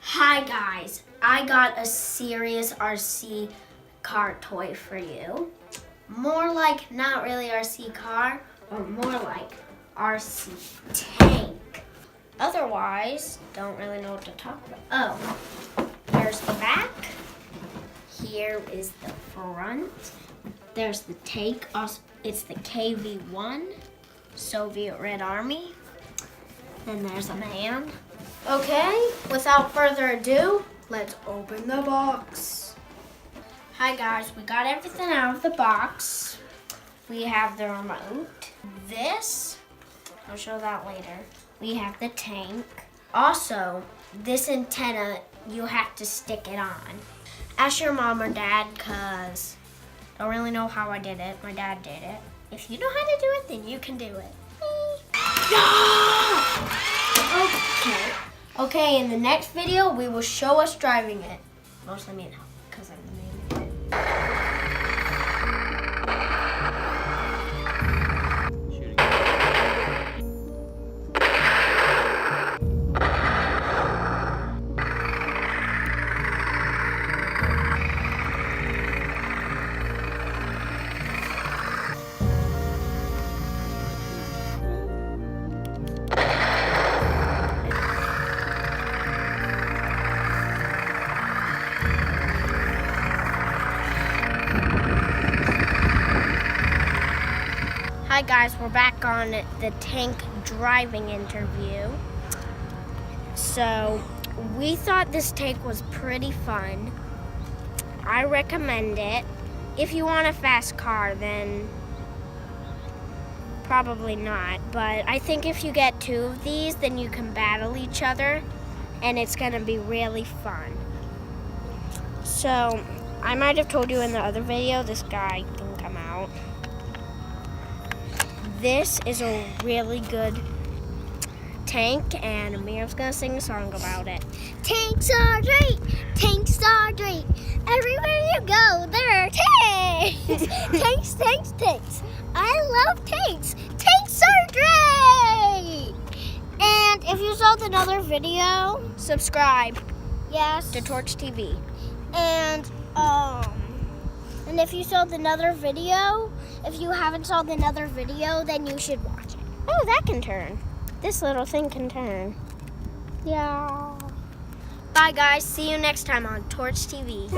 Hi guys, I got a serious RC car toy for you. More like not really RC car, but more like RC tank. Otherwise, don't really know what to talk about. Oh, here's the back. Here is the front. There's the tank. It's the KV-1, Soviet Red Army. Then there's a man. Okay, without further ado, let's open the box. Hi guys, we got everything out of the box. We have the remote. This, I'll show that later. We have the tank. Also, this antenna, you have to stick it on. Ask your mom or dad, cause I don't really know how I did it. My dad did it. If you know how to do it, then you can do it. Okay. Okay, in the next video, we will show us driving it. Mostly me and help, because I'm the main. Hi guys, we're back on the tank driving interview. So, we thought this tank was pretty fun. I recommend it. If you want a fast car, then probably not. But I think if you get two of these, then you can battle each other, and it's gonna be really fun. So, I might have told you in the other video, this guy can come out. This is a really good tank, and Amir's gonna sing a song about it. Tanks are great! Tanks are great! Everywhere you go, there are tanks! Tanks, tanks, tanks! I love tanks! Tanks are great! And if you saw the other video, subscribe. Yes. To Torch TV. And if you saw the other video, if you haven't saw the other video, then you should watch it. Oh, that can turn. This little thing can turn. Yeah. Bye, guys. See you next time on Torch TV.